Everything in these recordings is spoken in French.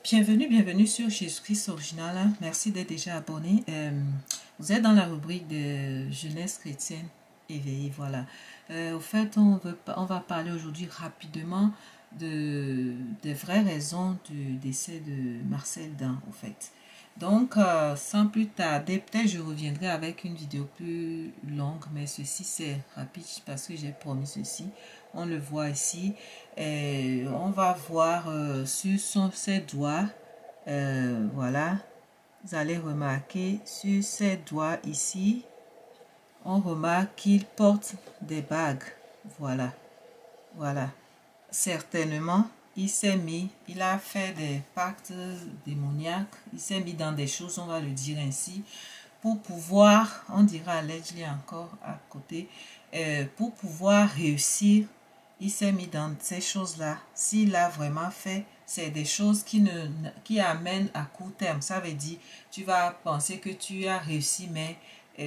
Bienvenue sur Jésus-Christ original. Merci d'être déjà abonné. Vous êtes dans la rubrique de jeunesse chrétienne éveillée. Voilà. Au fait, on va parler aujourd'hui rapidement des vraies raisons du décès de Marcel Dan, au fait. Donc, sans plus tarder, peut-être je reviendrai avec une vidéo plus longue, mais ceci c'est rapide parce que j'ai promis ceci. On le voit ici. On va voir sur ses doigts. Voilà. Vous allez remarquer sur ses doigts ici. On remarque qu'il porte des bagues. Voilà. Voilà. Certainement, il a fait des pactes démoniaques. Il s'est mis dans des choses, on va le dire ainsi, pour pouvoir, on dira allegedly encore à côté, pour pouvoir réussir. Il s'est mis dans ces choses-là. S'il a vraiment fait, c'est des choses qui amènent à court terme. Ça veut dire, tu vas penser que tu as réussi, mais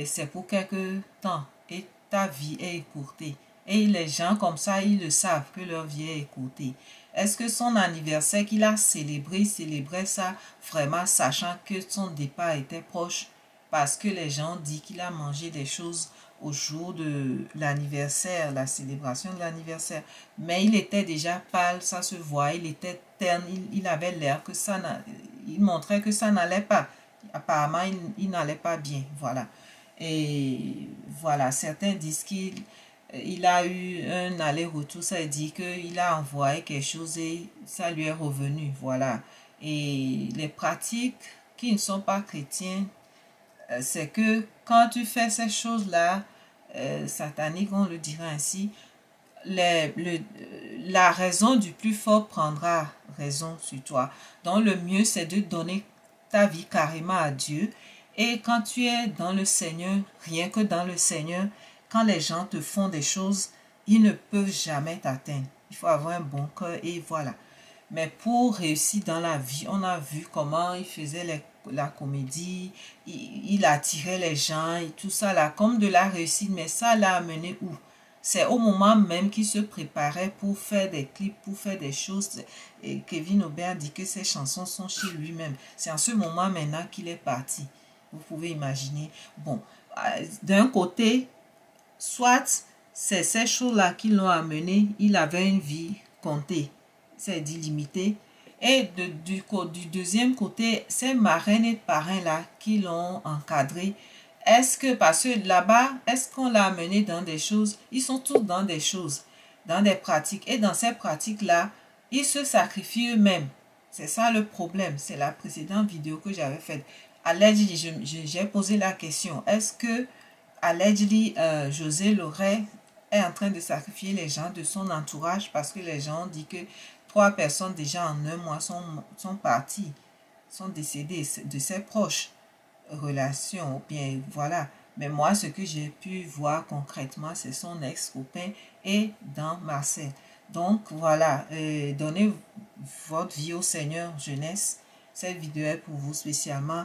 c'est pour quelque temps et ta vie est écourtée. Et les gens comme ça, ils le savent que leur vie est écourtée. Est-ce que son anniversaire qu'il a célébré, il célébrait ça vraiment sachant que son départ était proche? Parce que les gens disent qu'il a mangé des choses au jour de l'anniversaire, la célébration de l'anniversaire. Mais il était déjà pâle, ça se voit, il était terne, il avait l'air que ça, il montrait que ça n'allait pas. Apparemment, il n'allait pas bien, voilà. Et voilà, certains disent qu'il a eu un aller-retour, ça dit qu'il a envoyé quelque chose et ça lui est revenu, voilà. Et les pratiques qui ne sont pas chrétiennes, c'est que quand tu fais ces choses-là, sataniques, on le dira ainsi, la raison du plus fort prendra raison sur toi. Donc le mieux, c'est de donner ta vie carrément à Dieu. Et quand tu es dans le Seigneur, rien que dans le Seigneur, quand les gens te font des choses, ils ne peuvent jamais t'atteindre. Il faut avoir un bon cœur et voilà. Mais pour réussir dans la vie, on a vu comment il faisait la comédie, il attirait les gens et tout ça là, comme de la réussite. Mais ça l'a amené où? C'est au moment même qu'il se préparait pour faire des clips, pour faire des choses. Et Kevin Aubert dit que ses chansons sont chez lui-même. C'est en ce moment maintenant qu'il est parti. Vous pouvez imaginer. Bon, d'un côté, soit c'est ces choses-là qui l'ont amené, il avait une vie comptée, c'est dit limitée. Et du deuxième côté, ces marraines et parrains-là qui l'ont encadré, est-ce que, parce que là-bas, est-ce qu'on l'a amené dans des choses? Ils sont tous dans des choses, dans des pratiques. Et dans ces pratiques-là, ils se sacrifient eux-mêmes. C'est ça le problème. C'est la précédente vidéo que j'avais faite. Allegedly, j'ai posé la question. Est-ce que, allegedly, José Loret est en train de sacrifier les gens de son entourage parce que les gens ont dit que 3 personnes déjà en un mois sont parties, sont décédées de ses proches relations, ou bien voilà. Mais moi, ce que j'ai pu voir concrètement, c'est son ex-copain et dans Marcel. Donc voilà, donnez votre vie au Seigneur, jeunesse. Cette vidéo est pour vous spécialement.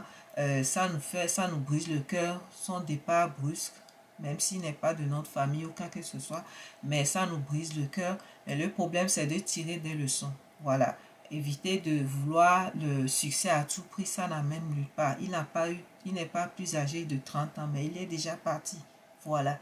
Ça nous brise le cœur, son départ brusque, même s'il n'est pas de notre famille ou quoi que ce soit, mais ça nous brise le cœur. Mais le problème, c'est de tirer des leçons. Voilà. Éviter de vouloir le succès à tout prix, ça n'amène nulle part. Il n'est pas plus âgé de 30 ans, mais il est déjà parti. Voilà.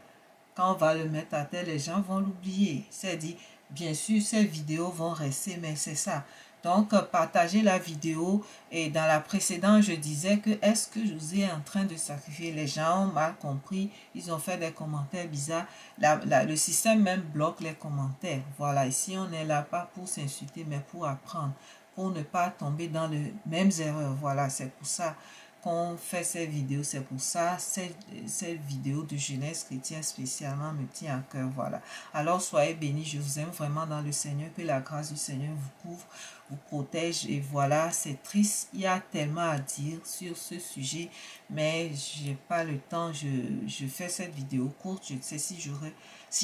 Quand on va le mettre à terre, les gens vont l'oublier. C'est dit, bien sûr, ces vidéos vont rester, mais c'est ça. Donc, partagez la vidéo. Et dans la précédente, je disais que est-ce que José est en train de sacrifier? Les gens ont mal compris. Ils ont fait des commentaires bizarres. Le système même bloque les commentaires. Voilà, ici, on n'est là pas pour s'insulter, mais pour apprendre. Pour ne pas tomber dans les mêmes erreurs. Voilà, c'est pour ça qu'on fait ces vidéos. C'est pour ça, cette vidéo de jeunesse chrétienne spécialement me tient à cœur. Voilà. Alors, soyez bénis. Je vous aime vraiment dans le Seigneur. Que la grâce du Seigneur vous couvre, vous protège. Et voilà, c'est triste. Il y a tellement à dire sur ce sujet, mais j'ai pas le temps. Je fais cette vidéo courte. Je ne sais si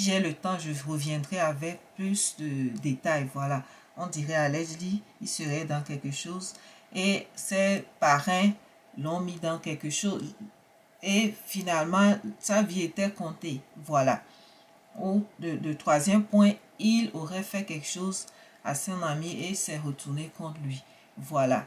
j'ai le temps, je reviendrai avec plus de détails. Voilà. On dirait allegedly, il serait dans quelque chose. Et ses parrains l'ont mis dans quelque chose. Et finalement, sa vie était comptée. Voilà. Ou le troisième point, il aurait fait quelque chose à son ami et s'est retourné contre lui. Voilà.